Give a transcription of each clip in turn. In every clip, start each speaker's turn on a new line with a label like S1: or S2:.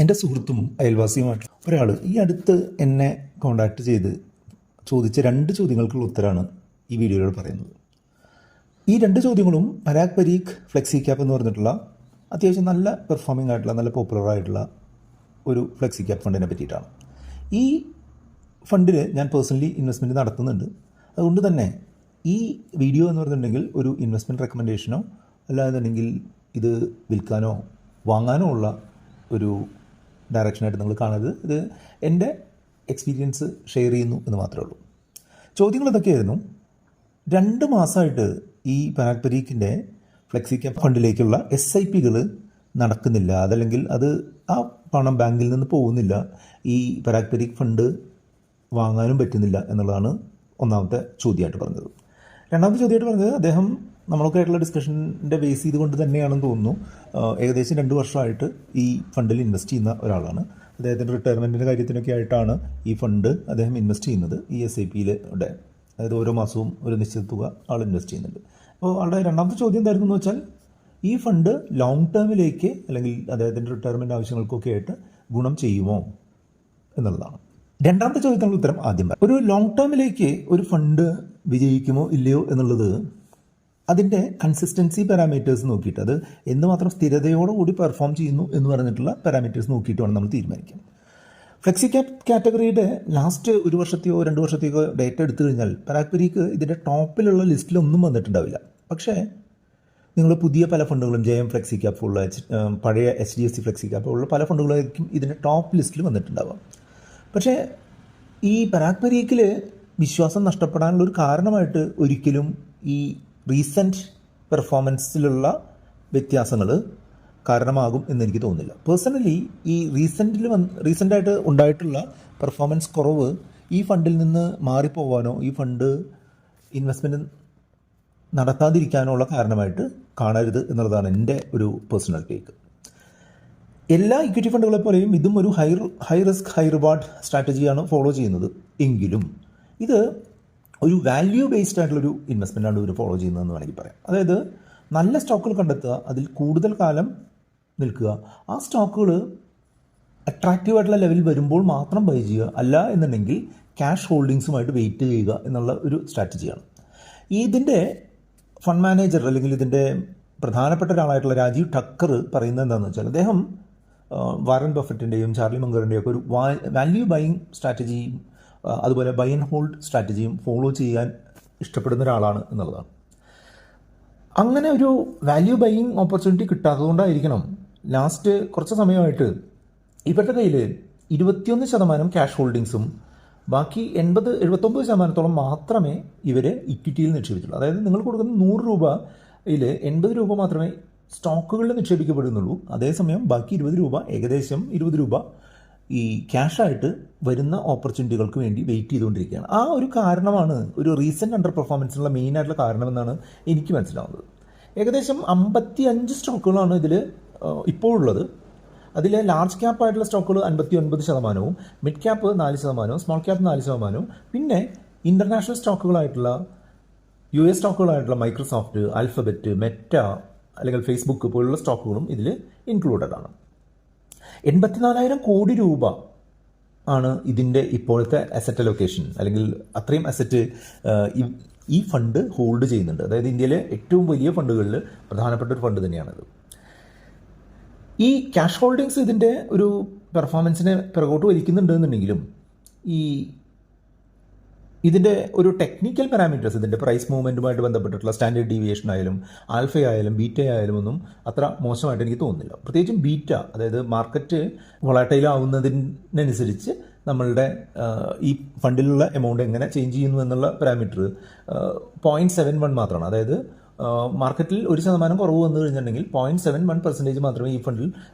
S1: എൻ്റെ സുഹൃത്തും അയൽവാസിയുമായിട്ട് ഒരാൾ ഈ അടുത്ത് എന്നെ കോണ്ടാക്ട് ചെയ്ത് ചോദിച്ച 2 ചോദ്യങ്ങൾക്കുള്ള ഉത്തരമാണ് ഈ വീഡിയോയിൽ പറയുന്നത്. ഈ 2 ചോദ്യങ്ങളും പരാഗ് പരീഖ് ഫ്ലെക്സി ക്യാപ്പ് എന്ന് പറഞ്ഞിട്ടുള്ള അത്യാവശ്യം നല്ല പെർഫോമിംഗ് ആയിട്ടുള്ള നല്ല പോപ്പുലർ ആയിട്ടുള്ള ഒരു ഫ്ലെക്സി ക്യാപ്പ് ഫണ്ടിനെ പറ്റിയിട്ടാണ്. ഈ ഫണ്ടിൽ ഞാൻ പേഴ്സണലി ഇൻവെസ്റ്റ്മെൻറ്റ് നടത്തുന്നുണ്ട്. അതുകൊണ്ട് തന്നെ ഈ വീഡിയോ എന്ന് പറഞ്ഞിട്ടുണ്ടെങ്കിൽ ഒരു ഇൻവെസ്റ്റ്മെൻറ്റ് റെക്കമെൻഡേഷനോ അല്ലാന്നുണ്ടെങ്കിൽ ഇത് വിൽക്കാനോ വാങ്ങാനോ ഉള്ള ഒരു ഡയറക്ഷനായിട്ട് നിങ്ങൾ കാണരുത്. ഇത് എൻ്റെ എക്സ്പീരിയൻസ് ഷെയർ ചെയ്യുന്നു എന്ന് മാത്രമേ ഉള്ളൂ. ചോദ്യങ്ങൾ ഇതൊക്കെയായിരുന്നു. 2 മാസമായിട്ട് ഈ പരാഗ് പരീഖിൻ്റെ ഫ്ലെക്സി ക്യാപ്പ് ഫണ്ടിലേക്കുള്ള SIPകൾ നടക്കുന്നില്ല, അതല്ലെങ്കിൽ അത് ആ പണം ബാങ്കിൽ നിന്ന് പോകുന്നില്ല, ഈ പരാഗ് പരീഖ് ഫണ്ട് വാങ്ങാനും പറ്റുന്നില്ല എന്നുള്ളതാണ് ഒന്നാമത്തെ ചോദ്യമായിട്ട് പറഞ്ഞത്. രണ്ടാമത്തെ ചോദ്യമായിട്ട് പറഞ്ഞത് അദ്ദേഹം നമ്മളൊക്കെ ആയിട്ടുള്ള ഡിസ്കഷൻ്റെ ബേസ് ചെയ്തുകൊണ്ട് തന്നെയാണെന്ന് തോന്നുന്നു. ഏകദേശം 2 വർഷമായിട്ട് ഈ ഫണ്ടിൽ ഇൻവെസ്റ്റ് ചെയ്യുന്ന ഒരാളാണ്. അദ്ദേഹത്തിൻ്റെ റിട്ടയർമെൻറ്റിൻ്റെ കാര്യത്തിനൊക്കെ ആയിട്ടാണ് ഈ ഫണ്ട് അദ്ദേഹം ഇൻവെസ്റ്റ് ചെയ്യുന്നത്. ഈ SIPയിലൂടെ, അതായത് ഓരോ മാസവും ഒരു നിശ്ചിത തുക ആൾ ഇൻവെസ്റ്റ് ചെയ്യുന്നുണ്ട്. അപ്പോൾ ആളുടെ രണ്ടാമത്തെ ചോദ്യം എന്തായിരുന്നു എന്ന് വെച്ചാൽ, ഈ ഫണ്ട് ലോങ് ടേമിലേക്ക് അല്ലെങ്കിൽ അദ്ദേഹത്തിൻ്റെ റിട്ടയർമെൻറ്റ് ആവശ്യങ്ങൾക്കൊക്കെ ആയിട്ട് ഗുണം ചെയ്യുമോ എന്നുള്ളതാണ്. രണ്ടാമത്തെ ചോദ്യത്തിനുള്ള ഉത്തരം ആദ്യം പറയാം. ഒരു ലോങ് ടേമിലേക്ക് ഒരു ഫണ്ട് വിജയിക്കുമോ ഇല്ലയോ എന്നുള്ളത് അതിൻ്റെ കൺസിസ്റ്റൻസി പാരാമീറ്റേഴ്സ് നോക്കിയിട്ട്, അത് എന്തുമാത്രം സ്ഥിരതയോടുകൂടി പെർഫോം ചെയ്യുന്നു എന്ന് പറഞ്ഞിട്ടുള്ള പാരാമീറ്റേഴ്സ് നോക്കിയിട്ട് വേണം നമ്മൾ തീരുമാനിക്കാൻ. ഫ്ലെക്സി ക്യാപ്പ് കാറ്റഗറിയുടെ ലാസ്റ്റ് 1 വർഷത്തെയോ 2 വർഷത്തെയോ ഡേറ്റ എടുത്തു കഴിഞ്ഞാൽ പരാഗ് പരീഖ് ഇതിൻ്റെ ടോപ്പിലുള്ള ലിസ്റ്റിലൊന്നും വന്നിട്ടുണ്ടാവില്ല. പക്ഷേ നിങ്ങൾ പുതിയ പല ഫണ്ടുകളും JM ഫ്ലെക്സി ക്യാപ്പ് ഉള്ള പഴയ HDFC ഫ്ലെക്സി ക്യാപ്പ് ഉള്ള പല ഫണ്ടുകളായിരിക്കും ഇതിൻ്റെ ടോപ്പ് ലിസ്റ്റിൽ വന്നിട്ടുണ്ടാവുക. പക്ഷേ ഈ പരാഗ് പരീഖിൽ വിശ്വാസം നഷ്ടപ്പെടാനുള്ളൊരു കാരണമായിട്ട് ഒരിക്കലും ഈ റീസെൻറ്റ് പെർഫോമൻസിലുള്ള വ്യത്യാസങ്ങൾ കാരണമാകും എന്നെനിക്ക് തോന്നുന്നില്ല. പേഴ്സണലി ഈ റീസെൻ്റായിട്ട് ഉണ്ടായിട്ടുള്ള പെർഫോമൻസ് കുറവ് ഈ ഫണ്ടിൽ നിന്ന് മാറിപ്പോവാനോ ഈ ഫണ്ട് ഇൻവെസ്റ്റ്മെൻറ്റ് നടത്താതിരിക്കാനോ ഉള്ള കാരണമായിട്ട് കാണരുത് എന്നുള്ളതാണ് എൻ്റെ ഒരു പേഴ്സണൽ ടേക്ക്. എല്ലാ ഇക്വിറ്റി ഫണ്ടുകളെ പോലെയും ഇതും ഒരു ഹൈ റിസ്ക് ഹൈ റിവാർഡ് സ്ട്രാറ്റജിയാണ് ഫോളോ ചെയ്യുന്നത്. എങ്കിലും ഇത് ഒരു വാല്യൂ ബേസ്ഡ് ആയിട്ടുള്ളൊരു ഇൻവെസ്റ്റ്മെൻറ്റാണ് ഇവർ ഫോളോ ചെയ്യുന്നതെന്ന് വേണമെങ്കിൽ പറയാം. അതായത് നല്ല സ്റ്റോക്കുകൾ കണ്ടെത്തുക, അതിൽ കൂടുതൽ കാലം നിൽക്കുക, ആ സ്റ്റോക്കുകൾ അട്രാക്റ്റീവ് ആയിട്ടുള്ള ലെവൽ വരുമ്പോൾ മാത്രം ബൈ ചെയ്യുക, അല്ല എന്നുണ്ടെങ്കിൽ ക്യാഷ് ഹോൾഡിങ്സുമായിട്ട് വെയിറ്റ് ചെയ്യുക എന്നുള്ള ഒരു സ്ട്രാറ്റജിയാണ്. ഇതിൻ്റെ ഫണ്ട് മാനേജർ അല്ലെങ്കിൽ ഇതിൻ്റെ പ്രധാനപ്പെട്ട ഒരാളായിട്ടുള്ള രാജീവ് ഠക്കർ പറയുന്നത് എന്താണെന്ന് വെച്ചാൽ, അദ്ദേഹം വാറൻ ബഫറ്റിൻ്റെയും ചാർലി മങ്കറിൻ്റെയും ഒക്കെ ഒരു വാല്യൂ ബൈയിങ് സ്ട്രാറ്റജിയും അതുപോലെ ബൈ ആൻഡ് ഹോൾഡ് സ്ട്രാറ്റജിയും ഫോളോ ചെയ്യാൻ ഇഷ്ടപ്പെടുന്ന ഒരാളാണ് എന്നുള്ളതാണ്. അങ്ങനെ ഒരു വാല്യൂ ബൈയിങ് ഓപ്പർച്യൂണിറ്റി കിട്ടാത്തതുകൊണ്ടായിരിക്കണം ലാസ്റ്റ് കുറച്ച് സമയമായിട്ട് ഇവരുടെ കയ്യിൽ 21% ക്യാഷ് ഹോൾഡിങ്സും ബാക്കി 79% മാത്രമേ ഇവർ ഇക്വിറ്റിയിൽ നിക്ഷേപിച്ചുള്ളൂ. അതായത് നിങ്ങൾ കൊടുക്കുന്ന 100 രൂപയിൽ 80 രൂപ മാത്രമേ സ്റ്റോക്കുകളിൽ നിക്ഷേപിക്കപ്പെടുന്നുള്ളൂ. അതേസമയം ബാക്കി 20 രൂപ, ഏകദേശം 20 രൂപ ഈ ക്യാഷായിട്ട് വരുന്ന ഓപ്പർച്യൂണിറ്റികൾക്ക് വേണ്ടി വെയിറ്റ് ചെയ്തുകൊണ്ടിരിക്കുകയാണ്. ആ ഒരു കാരണമാണ് ഒരു റീസെൻറ്റ് അണ്ടർ പെർഫോമൻസിനുള്ള മെയിനായിട്ടുള്ള കാരണമെന്നാണ് എനിക്ക് മനസ്സിലാവുന്നത്. ഏകദേശം 55 സ്റ്റോക്കുകളാണ് ഇതിൽ ഇപ്പോൾ ഉള്ളത്. അതിൽ ലാർജ് ക്യാപ്പ് ആയിട്ടുള്ള സ്റ്റോക്കുകൾ 59%, മിഡ് ക്യാപ്പ് 4%, സ്മോൾ ക്യാപ്പ് 4%, പിന്നെ ഇൻ്റർനാഷണൽ സ്റ്റോക്കുകളായിട്ടുള്ള US സ്റ്റോക്കുകളായിട്ടുള്ള മൈക്രോസോഫ്റ്റ്, ആൽഫബറ്റ്, മെറ്റ അല്ലെങ്കിൽ ഫേസ്ബുക്ക് പോലുള്ള സ്റ്റോക്കുകളും ഇതിൽ ഇൻക്ലൂഡഡ് ആണ്. 84,000 കോടി രൂപ ആണ് ഇതിൻ്റെ ഇപ്പോഴത്തെ അസറ്റ് അലൊക്കേഷൻ, അല്ലെങ്കിൽ അത്രയും അസറ്റ് ഈ ഫണ്ട് ഹോൾഡ് ചെയ്യുന്നുണ്ട്. അതായത് ഇന്ത്യയിലെ ഏറ്റവും വലിയ ഫണ്ടുകളിൽ പ്രധാനപ്പെട്ട ഒരു ഫണ്ട് തന്നെയാണത്. ഈ ക്യാഷ് ഹോൾഡിങ്സ് ഇതിൻ്റെ ഒരു പെർഫോമൻസിനെ പിറകോട്ട് വലിക്കുന്നുണ്ട് എന്നുണ്ടെങ്കിലും ഇതിൻ്റെ ഒരു ടെക്നിക്കൽ പാരാമീറ്റേഴ്സ്, ഇതിൻ്റെ പ്രൈസ് മൂവ്മെൻറ്റുമായിട്ട് ബന്ധപ്പെട്ടിട്ടുള്ള സ്റ്റാൻഡേർഡ് ഡീവിയേഷൻ ആയാലും ആൽഫ ആയാലും ബീറ്റ ആയാലും ഒന്നും അത്ര മോശമായിട്ട് എനിക്ക് തോന്നുന്നില്ല. പ്രത്യേകിച്ചും ബീറ്റ, അതായത് മാർക്കറ്റ് വോളറ്റൈൽ ആവുന്നതിനനുസരിച്ച് നമ്മളുടെ ഈ ഫണ്ടിലുള്ള എമൗണ്ട് എങ്ങനെ ചേഞ്ച് ചെയ്യുന്നു എന്നുള്ള പാരാമീറ്റർ 0.71 മാത്രമാണ്. അതായത് മാർക്കറ്റിൽ 1% കുറവ് വന്നു കഴിഞ്ഞിട്ടുണ്ടെങ്കിൽ 0.71% മാത്രമേ ഈ ഫണ്ടിൽ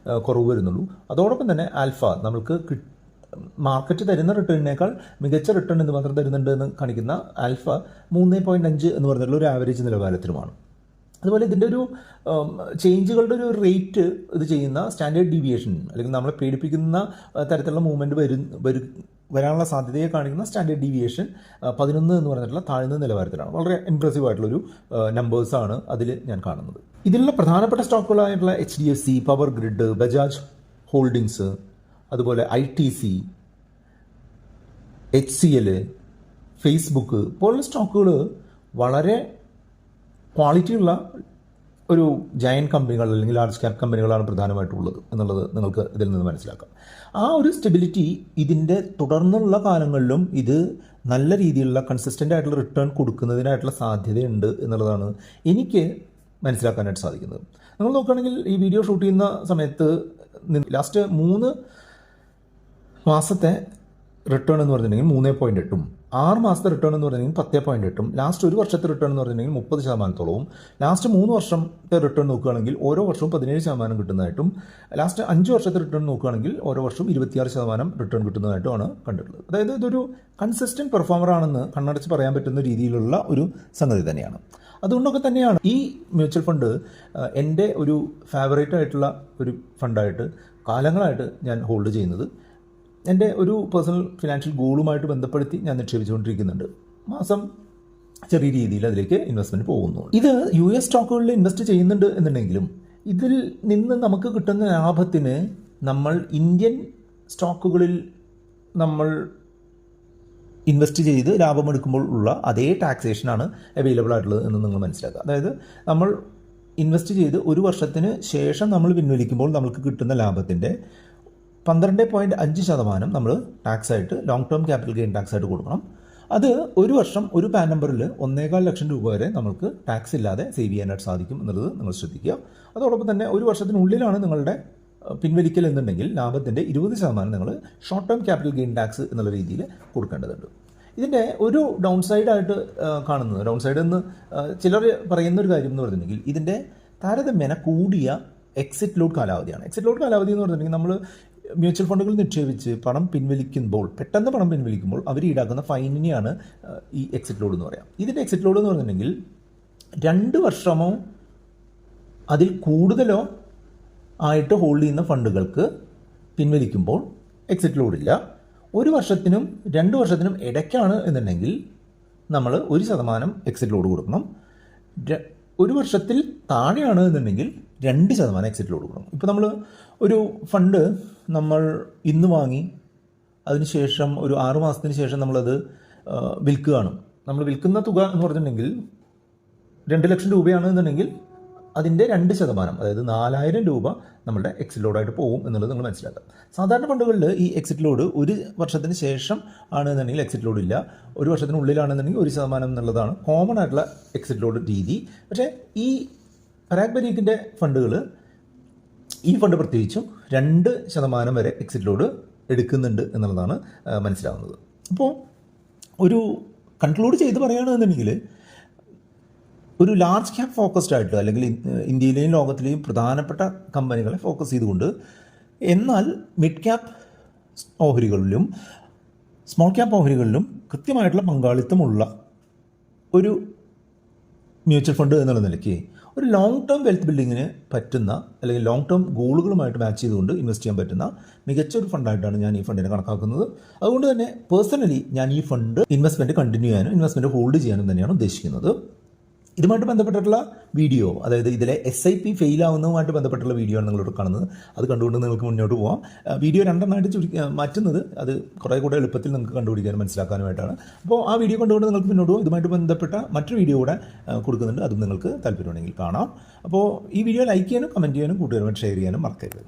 S1: കുറവ് വരുന്നുള്ളൂ. അതോടൊപ്പം തന്നെ ആൽഫ, നമ്മൾക്ക് മാർക്കറ്റ് തരുന്ന റിട്ടേണിനേക്കാൾ മികച്ച റിട്ടേൺ എന്ന് മാത്രം തരുന്നുണ്ട് എന്ന് കാണിക്കുന്ന ആൽഫ 3.5 എന്ന് പറഞ്ഞിട്ടുള്ള ഒരു ആവറേജ് നിലവാരത്തിലുമാണ്. അതുപോലെ ഇതിൻ്റെ ഒരു ചേഞ്ചുകളുടെ ഒരു റേറ്റ് ഇത് ചെയ്യുന്ന സ്റ്റാൻഡേർഡ് ഡീവിയേഷൻ, അല്ലെങ്കിൽ നമ്മളെ പേടിപ്പിക്കുന്ന തരത്തിലുള്ള മൂവ്മെൻറ്റ് വരാനുള്ള സാധ്യതയെ കാണിക്കുന്ന സ്റ്റാൻഡേർഡ് ഡീവിയേഷൻ 11 എന്ന് പറഞ്ഞിട്ടുള്ള താഴ്ന്ന നിലവാരത്തിലാണ്. വളരെ ഇംപ്രസീവ് ആയിട്ടുള്ളൊരു നമ്പേഴ്സാണ് അതിൽ ഞാൻ കാണുന്നത്. ഇതിലുള്ള പ്രധാനപ്പെട്ട സ്റ്റോക്കുകളായിട്ടുള്ള HDFC, power grid, Bajaj holdings, അതുപോലെ ITC, HCL, ഫേസ്ബുക്ക് പോലുള്ള സ്റ്റോക്കുകൾ വളരെ ക്വാളിറ്റിയുള്ള ഒരു ജയൻറ്റ് കമ്പനികൾ അല്ലെങ്കിൽ ലാർജ് ക്യാപ് കമ്പനികളാണ് പ്രധാനമായിട്ടുള്ളത് എന്നുള്ളത് നിങ്ങൾക്ക് ഇതിൽ നിന്ന് മനസ്സിലാക്കാം. ആ ഒരു സ്റ്റെബിലിറ്റി ഇതിൻ്റെ തുടർന്നുള്ള കാലങ്ങളിലും ഇത് നല്ല രീതിയിലുള്ള കൺസിസ്റ്റൻ്റ് ആയിട്ടുള്ള റിട്ടേൺ കൊടുക്കുന്നതിനായിട്ടുള്ള സാധ്യതയുണ്ട് എന്നുള്ളതാണ് എനിക്ക് മനസ്സിലാക്കാനായിട്ട് സാധിക്കുന്നത്. നിങ്ങൾ നോക്കുകയാണെങ്കിൽ ഈ വീഡിയോ ഷൂട്ട് ചെയ്യുന്ന സമയത്ത് ലാസ്റ്റ് 3 മാസത്തെ റിട്ടേൺ എന്ന് പറഞ്ഞിട്ടുണ്ടെങ്കിൽ 3.8ഉം 6 മാസത്തെ റിട്ടേൺ എന്ന് പറഞ്ഞിട്ടുണ്ടെങ്കിൽ 10.8ഉം ലാസ്റ്റ് 1 വർഷത്തെ റിട്ടേൺ എന്ന് പറഞ്ഞിട്ടുണ്ടെങ്കിൽ 30%-ഓളവും ലാസ്റ്റ് 3 വർഷത്തെ റിട്ടേൺ നോക്കുകയാണെങ്കിൽ ഓരോ വർഷവും 17% കിട്ടുന്നതായിട്ടും ലാസ്റ്റ് 5 വർഷത്തെ റിട്ടേൺ നോക്കുകയാണെങ്കിൽ ഓരോ വർഷവും 26% റിട്ടേൺ കിട്ടുന്നതായിട്ടുമാണ് കണ്ടിട്ടുള്ളത്. അതായത് ഇതൊരു കൺസിസ്റ്റൻറ്റ് പെർഫോമർ ആണെന്ന് കണ്ണടച്ച് പറയാൻ പറ്റുന്ന രീതിയിലുള്ള ഒരു സംഗതി തന്നെയാണ്. അതുകൊണ്ടൊക്കെ തന്നെയാണ് ഈ മ്യൂച്വൽ ഫണ്ട് എൻ്റെ ഒരു ഫേവറേറ്റ് ആയിട്ടുള്ള ഒരു ഫണ്ടായിട്ട് കാലങ്ങളായിട്ട് ഞാൻ ഹോൾഡ് ചെയ്യുന്നത്. എൻ്റെ ഒരു പേഴ്സണൽ ഫിനാൻഷ്യൽ ഗോളുമായിട്ട് ബന്ധപ്പെടുത്തി ഞാൻ നിക്ഷേപിച്ചുകൊണ്ടിരിക്കുന്നുണ്ട്. മാസം ചെറിയ രീതിയിൽ അതിലേക്ക് ഇൻവെസ്റ്റ്മെൻറ്റ് പോകുന്നു. ഇത് US സ്റ്റോക്കുകളിൽ ഇൻവെസ്റ്റ് ചെയ്യുന്നുണ്ട് എന്നുണ്ടെങ്കിലും ഇതിൽ നിന്ന് നമുക്ക് കിട്ടുന്ന ലാഭത്തിന് നമ്മൾ ഇന്ത്യൻ സ്റ്റോക്കുകളിൽ നമ്മൾ ഇൻവെസ്റ്റ് ചെയ്ത് ലാഭമെടുക്കുമ്പോൾ ഉള്ള അതേ ടാക്സേഷനാണ് അവൈലബിൾ ആയിട്ടുള്ളത് എന്ന് നിങ്ങൾ മനസ്സിലാക്കുക. അതായത് നമ്മൾ ഇൻവെസ്റ്റ് ചെയ്ത് 1 വർഷത്തിന് ശേഷം നമ്മൾ പിൻവലിക്കുമ്പോൾ നമുക്ക് കിട്ടുന്ന ലാഭത്തിൻ്റെ 12.5% നമ്മൾ ടാക്സായിട്ട് long term capital gain tax ആയിട്ട് കൊടുക്കണം. അത് 1 വർഷം ഒരു പാൻ നമ്പറിൽ 1.25 ലക്ഷം രൂപ വരെ നമുക്ക് ടാക്സ് ഇല്ലാതെ സേവ് ചെയ്യാനായിട്ട് സാധിക്കും എന്നുള്ളത് നിങ്ങൾ ശ്രദ്ധിക്കുക. അതോടൊപ്പം തന്നെ 1 വർഷത്തിനുള്ളിലാണ് നിങ്ങളുടെ പിൻവലിക്കൽ എന്നുണ്ടെങ്കിൽ ലാഭത്തിൻ്റെ 20% നിങ്ങൾ short term capital gain tax എന്നുള്ള രീതിയിൽ കൊടുക്കേണ്ടതുണ്ട്. ഇതിൻ്റെ ഒരു ഡൗൺ സൈഡായിട്ട് കാണുന്നത്, ഡൗൺ സൈഡ് എന്ന് ചിലർ പറയുന്നൊരു കാര്യം എന്ന് പറഞ്ഞിട്ടുണ്ടെങ്കിൽ ഇതിൻ്റെ താരതമ്യേന കൂടിയ എക്സിറ്റ് ലോഡ് കാലാവധിയാണ്. എക്സിറ്റ് ലോഡ് കാലാവധി എന്ന് പറഞ്ഞിട്ടുണ്ടെങ്കിൽ നമ്മൾ മ്യൂച്വൽ ഫണ്ടുകൾ നിക്ഷേപിച്ച് പണം പിൻവലിക്കുമ്പോൾ, പെട്ടെന്ന് പണം പിൻവലിക്കുമ്പോൾ അവർ ഈടാക്കുന്ന ഫൈനിനെയാണ് ഈ എക്സിറ്റ് ലോഡ് എന്ന് പറയാം. ഇതിൻ്റെ എക്സിറ്റ് ലോഡ് എന്ന് പറഞ്ഞിട്ടുണ്ടെങ്കിൽ 2 വർഷമോ അതിൽ കൂടുതലോ ആയിട്ട് ഹോൾഡ് ചെയ്യുന്ന ഫണ്ടുകൾക്ക് പിൻവലിക്കുമ്പോൾ എക്സിറ്റ് ലോഡില്ല. 1 വർഷത്തിനും 2 വർഷത്തിനും ഇടയ്ക്കാണ് എന്നുണ്ടെങ്കിൽ നമ്മൾ 1% എക്സിറ്റ് ലോഡ് കൊടുക്കണം. 1 വർഷത്തിൽ താഴെയാണ് എന്നുണ്ടെങ്കിൽ 2% എക്സിറ്റ് ലോഡ് കൊടുക്കണം. ഇപ്പോൾ നമ്മൾ ഒരു ഫണ്ട് നമ്മൾ ഇന്ന് വാങ്ങി അതിനുശേഷം ഒരു 6 മാസത്തിന് ശേഷം നമ്മളത് വിൽക്കുകയാണ്. നമ്മൾ വിൽക്കുന്ന തുക എന്ന് പറഞ്ഞിട്ടുണ്ടെങ്കിൽ 2 ലക്ഷം രൂപയാണ് എന്നുണ്ടെങ്കിൽ അതിൻ്റെ 2%, അതായത് 4000 രൂപ നമ്മുടെ എക്സിറ്റ് ലോഡായിട്ട് പോകും എന്നുള്ളത് നിങ്ങൾ മനസ്സിലാക്കുക. സാധാരണ ഫണ്ടുകളിൽ ഈ എക്സിറ്റ് ലോഡ് 1 വർഷത്തിന് ശേഷം ആണെന്നുണ്ടെങ്കിൽ എക്സിറ്റ് ലോഡ് ഇല്ല, 1 വർഷത്തിനുള്ളിലാണെന്നുണ്ടെങ്കിൽ 1% എന്നുള്ളതാണ് കോമൺ ആയിട്ടുള്ള എക്സിറ്റ് ലോഡ് രീതി. പക്ഷേ ഈ പരാഗ് പരീഖിൻ്റെ ഫണ്ടുകൾ, ഈ ഫണ്ട് പ്രത്യേകിച്ചും 2% വരെ എക്സിറ്റ് ലോഡ് എടുക്കുന്നുണ്ട് എന്നുള്ളതാണ് മനസ്സിലാവുന്നത്. അപ്പോൾ ഒരു കൺക്ലൂഡ് ചെയ്ത് പറയുകയാണെന്നുണ്ടെങ്കിൽ ഒരു ലാർജ് ക്യാപ് ഫോക്കസ്ഡ് ആയിട്ട് അല്ലെങ്കിൽ ഇന്ത്യയിലെയും ലോകത്തിലെയും പ്രധാനപ്പെട്ട കമ്പനികളെ ഫോക്കസ് ചെയ്തുകൊണ്ട്, എന്നാൽ മിഡ് ക്യാപ് ഓഹരികളിലും സ്മോൾ ക്യാപ് ഓഹരികളിലും കൃത്യമായിട്ടുള്ള പങ്കാളിത്തമുള്ള ഒരു മ്യൂച്വൽ ഫണ്ട് എന്നുള്ള നിലയ്ക്ക് ഒരു ലോങ് ടേം വെൽത്ത് ബിൽഡിങ്ങിന് പറ്റുന്ന അല്ലെങ്കിൽ ലോങ് ടേം ഗോളുകളുമായിട്ട് മാച്ച് ചെയ്തുകൊണ്ട് ഇൻവെസ്റ്റ് ചെയ്യാൻ പറ്റുന്ന മികച്ച ഒരു ഫണ്ടായിട്ടാണ് ഞാൻ ഈ ഫണ്ടിനെ കണക്കാക്കുന്നത്. അതുകൊണ്ട് തന്നെ പേഴ്സണലി ഞാൻ ഈ ഫണ്ട് ഇൻവെസ്റ്റ്മെൻറ്റ് കണ്ടിന്യൂ ചെയ്യാനും ഇൻവെസ്റ്റ്മെൻറ്റ് ഹോൾഡ് ചെയ്യാനും തന്നെയാണ് ഉദ്ദേശിക്കുന്നത്. ഇതുമായിട്ട് ബന്ധപ്പെട്ടിട്ടുള്ള വീഡിയോ, അതായത് ഇതിലെ SIP ഫെയിൽ ആവുന്നതുമായിട്ട് ബന്ധപ്പെട്ടുള്ള വീഡിയോ ആണ് നിങ്ങളോട് കാണുന്നത്. അത് കണ്ടുകൊണ്ട് നിങ്ങൾക്ക് മുന്നോട്ട് പോകാം. വീഡിയോ 2 മാറ്റുന്നത് അത് കുറേ കൂടെ എളുപ്പത്തിൽ നിങ്ങൾക്ക് കണ്ടുപിടിക്കാനും മനസ്സിലാക്കാനുമായിട്ടാണ്. അപ്പോൾ ആ വീഡിയോ കണ്ടുകൊണ്ട് നിങ്ങൾക്ക് മുന്നോട്ട് പോകാം. ഇതുമായിട്ട് ബന്ധപ്പെട്ട മറ്റൊരു വീഡിയോ കൂടെ കൊടുക്കുന്നുണ്ട്, അതും നിങ്ങൾക്ക് താല്പര്യമുണ്ടെങ്കിൽ കാണാം. അപ്പോൾ ഈ വീഡിയോ ലൈക്ക് ചെയ്യാനും കമൻറ്റ് ചെയ്യാനും കൂട്ടുകാരുമായിട്ട് ഷെയർ ചെയ്യാനും മറക്കരുത്.